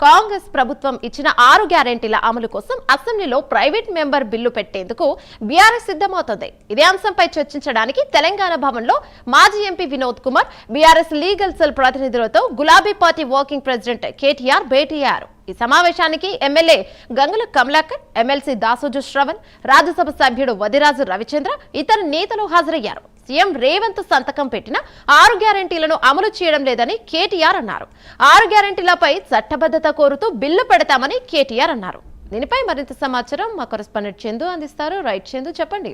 కాంగ్రెస్ ప్రభుత్వం ఇచ్చిన 6 గ్యారెంటీల అమలు కోసం అసెంబ్లీలో ప్రైవేట్ మెంబర్ బిల్లు పెట్టేందుకు బీఆర్ఎస్ సిద్ధమవుతోంది. ఇదే అంశంపై చర్చించడానికి తెలంగాణ భవన్లో మాజీ MP Vinod Kumar, BRS legal cell ప్రతినిధులతో గులాబీ పార్టీ వర్కింగ్ ప్రెసిడెంట్ కేటీఆర్ భేటీ అయ్యారు. ఈ సమావేశానికి ఎమ్మెల్యే గంగుల కమలాకర్, ఎమ్మెల్సీ దాసోజు శ్రవణ్, రాజ్యసభ సభ్యుడు వదిరాజు రవిచంద్ర ఇతర నేతలు హాజరయ్యారు. సీఎం రేవంత్ సంతకం పెట్టిన 6 గ్యారెంటీలను అమలు చేయడం లేదని కేటీఆర్ అన్నారు. 6 గ్యారెంటీలపై చట్టబద్ధత కోరుతూ బిల్లు పెడతామని కేటీఆర్ అన్నారు. దీనిపై మరింత సమాచారం మా కరెస్పాండెంట్ చందు అందిస్తారు. రైట్ చందు, చెప్పండి.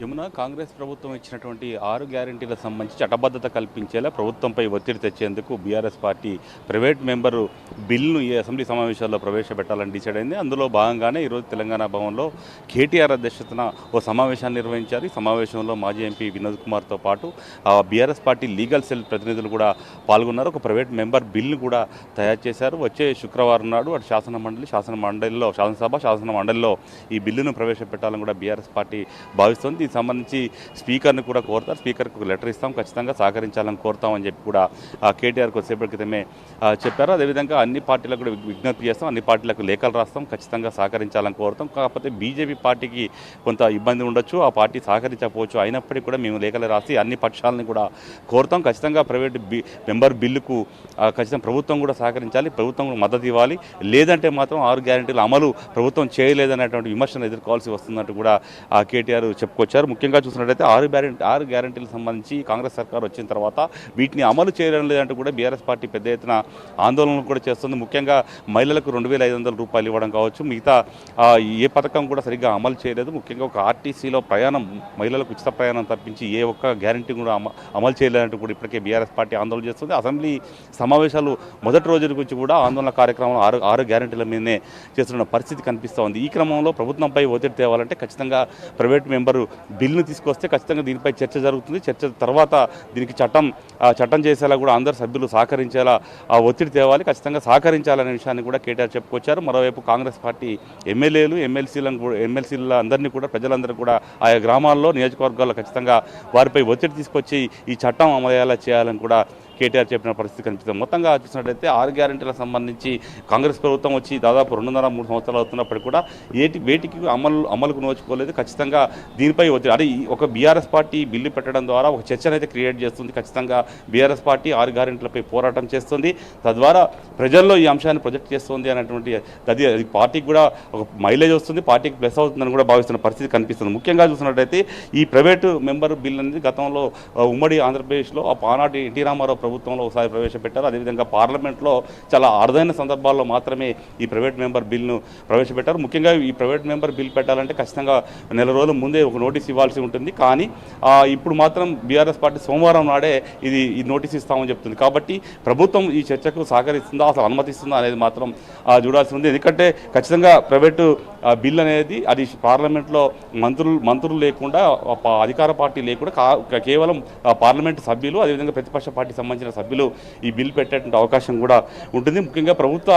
యమున, కాంగ్రెస్ ప్రభుత్వం ఇచ్చినటువంటి 6 గ్యారెంటీలకు సంబంధించి చట్టబద్ధత కల్పించేలా ప్రభుత్వంపై ఒత్తిడి తెచ్చేందుకు బీఆర్ఎస్ పార్టీ ప్రైవేట్ మెంబరు బిల్లును ఈ అసెంబ్లీ సమావేశాల్లో ప్రవేశపెట్టాలని డిసైడ్ అయింది. అందులో భాగంగానే ఈరోజు తెలంగాణ భవన్లో కేటీఆర్ అధ్యక్షతన ఓ సమావేశాన్ని నిర్వహించారు. ఈ సమావేశంలో మాజీ ఎంపీ వినోద్ కుమార్తో పాటు బీఆర్ఎస్ పార్టీ లీగల్ సెల్ ప్రతినిధులు కూడా పాల్గొన్నారు. ఒక ప్రైవేట్ మెంబర్ బిల్లును కూడా తయారు చేశారు. వచ్చే శుక్రవారం నాడు అటు శాసన మండలిలో ఈ బిల్లును ప్రవేశపెట్టాలని కూడా బీఆర్ఎస్ పార్టీ భావిస్తుంది. దీనికి సంబంధించి స్పీకర్ని కూడా కోరుతారు. స్పీకర్కి ఒక లెటర్ ఇస్తాం, ఖచ్చితంగా సహకరించాలని కోరుతామని చెప్పి కూడా కేటీఆర్ కొద్దిసేపటి క్రితమే చెప్పారు. అదేవిధంగా అన్ని పార్టీలకు కూడా విజ్ఞప్తి చేస్తాం, అన్ని పార్టీలకు లేఖలు రాస్తాం, ఖచ్చితంగా సహకరించాలని కోరుతాం. కాకపోతే బీజేపీ పార్టీకి కొంత ఇబ్బంది ఉండొచ్చు, ఆ పార్టీ సహకరించకపోవచ్చు, అయినప్పటికీ కూడా మేము లేఖలు రాసి అన్ని పక్షాలని కూడా కోరుతాం. ఖచ్చితంగా ప్రైవేట్ మెంబర్ బిల్లుకు ఖచ్చితంగా ప్రభుత్వం కూడా సహకరించాలి, ప్రభుత్వం కూడా మద్దతు ఇవ్వాలి. లేదంటే మాత్రం 6 గ్యారెంటీల అమలు ప్రభుత్వం చేయలేదనేటువంటి విమర్శను ఎదుర్కోవాల్సి వస్తుందంటూ కూడా కేటీఆర్ చెప్పుకొచ్చారు. ముఖ్యంగా చూసినట్లయితే 6 గ్యారెంటీలకు సంబంధించి కాంగ్రెస్ సర్కార్ వచ్చిన తర్వాత వీటిని అమలు చేయడం లేదంటూ కూడా బీఆర్ఎస్ పార్టీ పెద్ద ఎత్తున ఆందోళనలు కూడా చేస్తుంది. ముఖ్యంగా మహిళలకు 2,500 రూపాయలు ఇవ్వడం కావచ్చు, మిగతా ఏ పథకం కూడా సరిగ్గా అమలు చేయలేదు. ముఖ్యంగా ఒక ఆర్టీసీలో ప్రయాణం, మహిళలకు ఉచిత ప్రయాణం తప్పించి ఏ ఒక్క గ్యారెంటీ కూడా అమలు చేయలేదంటూ కూడా ఇప్పటికే బీఆర్ఎస్ పార్టీ ఆందోళన చేస్తుంది. అసెంబ్లీ సమావేశాలు మొదటి రోజు గురించి కూడా ఆందోళన కార్యక్రమం 6 గ్యారెంటీల మీదనే చేస్తున్న పరిస్థితి కనిపిస్తూ ఉంది. ఈ క్రమంలో ప్రభుత్వంపై ఒత్తిడి తేవాలంటే ఖచ్చితంగా ప్రైవేట్ మెంబరు బిల్లును తీసుకొస్తే ఖచ్చితంగా దీనిపై చర్చ జరుగుతుంది. చర్చ తర్వాత దీనికి చట్టం చేసేలా కూడా అందరు సభ్యులు సహకరించేలా ఒత్తిడి తేవాలి, ఖచ్చితంగా సహకరించాలనే విషయాన్ని కూడా కేటీఆర్ చెప్పుకొచ్చారు. మరోవైపు కాంగ్రెస్ పార్టీ ఎమ్మెల్యేలు, ఎమ్మెల్సీల అందరినీ కూడా, ప్రజలందరూ కూడా ఆయా గ్రామాల్లో, నియోజకవర్గాల్లో ఖచ్చితంగా వారిపై ఒత్తిడి తీసుకొచ్చి ఈ చట్టం అమలు చేయాలని కూడా కేటీఆర్ చెప్పిన పరిస్థితి కనిపిస్తుంది. మొత్తంగా చూసినట్టయితే 6 గ్యారెంటీలకు సంబంధించి కాంగ్రెస్ ప్రభుత్వం వచ్చి దాదాపు 2.5-3 సంవత్సరాలు అవుతున్నప్పటికీ కూడా వేటికి అమలుకు నోచుకోలేదు. ఖచ్చితంగా దీనిపై ఒత్తిడి ఒక బీఆర్ఎస్ పార్టీ బిల్లు పెట్టడం ద్వారా ఒక చర్చనైతే క్రియేట్ చేస్తుంది. ఖచ్చితంగా బీఆర్ఎస్ పార్టీ 6 గ్యారెంటీలపై పోరాటం చేస్తుంది, తద్వారా ప్రజల్లో ఈ అంశాన్ని ప్రొజెక్ట్ చేస్తుంది అనేటువంటి అది పార్టీకి కూడా ఒక మైలేజ్ వస్తుంది, పార్టీకి ప్లస్ అవుతుందని కూడా భావిస్తున్న పరిస్థితి కనిపిస్తుంది. ముఖ్యంగా చూసినట్టయితే ఈ ప్రైవేటు మెంబర్ బిల్ అనేది గతంలో ఉమ్మడి ఆంధ్రప్రదేశ్లో ఆనాటి ఎన్టీ రామారావు ప్రభుత్వంలో ఒకసారి ప్రవేశపెట్టారు. అదేవిధంగా పార్లమెంట్లో చాలా అరుదైన సందర్భాల్లో మాత్రమే ఈ ప్రైవేట్ మెంబర్ బిల్ను ప్రవేశపెట్టారు. ముఖ్యంగా ఈ ప్రైవేట్ మెంబర్ బిల్ పెట్టాలంటే ఖచ్చితంగా నెల రోజుల ముందే ఒక నోటీస్ ఇవ్వాల్సి ఉంటుంది. కానీ ఇప్పుడు మాత్రం బీఆర్ఎస్ పార్టీ సోమవారం నాడే ఈ నోటీస్ ఇస్తామని చెప్తుంది. కాబట్టి ప్రభుత్వం ఈ చర్చకు సహకరిస్తుందా, అసలు అనుమతిస్తుందా అనేది మాత్రం చూడాల్సి ఉంది. ఎందుకంటే ఖచ్చితంగా ప్రైవేటు బిల్ అనేది అది పార్లమెంట్లో మంత్రులు లేకుండా, అధికార పార్టీ లేకుండా కేవలం పార్లమెంటు సభ్యులు, అదేవిధంగా ప్రతిపక్ష పార్టీ సంబంధించిన సభ్యులు ఈ బిల్ పెట్టేటువంటి అవకాశం కూడా ఉంటుంది. ముఖ్యంగా ప్రభుత్వ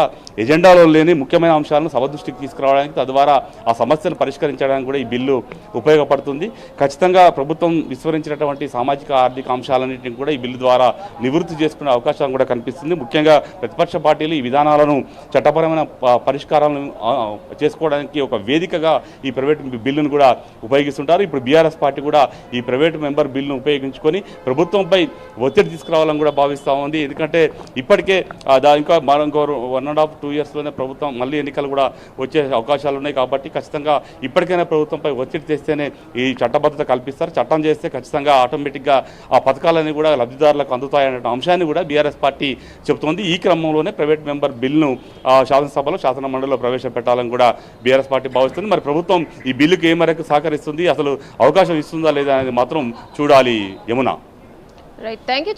ఎజెండాలో లేని ముఖ్యమైన అంశాలను సభ దృష్టికి తీసుకురావడానికి, తద్వారా ఆ సమస్యను పరిష్కరించడానికి కూడా ఈ బిల్లు ఉపయోగపడుతుంది. ఖచ్చితంగా ప్రభుత్వం విస్మరించినటువంటి సామాజిక ఆర్థిక అంశాలన్నింటినీ కూడా ఈ బిల్లు ద్వారా నివృత్తి చేసుకునే అవకాశం కూడా కనిపిస్తుంది. ముఖ్యంగా ప్రతిపక్ష పార్టీలు ఈ విధానాలను చట్టపరమైన పరిష్కారాలను చేసుకోవడానికి ఒక వేదికగా ఈ ప్రైవేట్ బిల్లును కూడా ఉపయోగిస్తుంటారు. ఇప్పుడు బీఆర్ఎస్ పార్టీ కూడా ఈ ప్రైవేట్ మెంబర్ బిల్లును ఉపయోగించుకొని ప్రభుత్వంపై ఒత్తిడి తీసుకురావాలని కూడా భావిస్తూ ఉంది. ఎందుకంటే ఇప్పటికే ఇంకా ఇంకో 1.5-2 ఇయర్స్లోనే ప్రభుత్వం మళ్ళీ ఎన్నికలు కూడా వచ్చే అవకాశాలు ఉన్నాయి. కాబట్టి ఖచ్చితంగా ఇప్పటికైనా ప్రభుత్వంపై ఒత్తిడి తెస్తేనే ఈ చట్టబద్ధత కల్పిస్తారు. చట్టం చేస్తే ఖచ్చితంగా ఆటోమేటిక్గా ఆ పథకాలన్నీ కూడా లబ్ధిదారులకు అందుతాయనే అంశాన్ని కూడా బీఆర్ఎస్ పార్టీ చెబుతోంది. ఈ క్రమంలోనే ప్రైవేట్ మెంబర్ బిల్లును శాసనసభలో, శాసన మండలిలో ప్రవేశపెట్టాలని కూడా బీఆర్ఎస్ పార్టీ భావిస్తుంది. మరి ప్రభుత్వం ఈ బిల్లుకి ఏ మేరకు సహకరిస్తుంది, అసలు అవకాశం ఇస్తుందా లేదా అనేది మాత్రం చూడాలి. యమున. Right, thank you.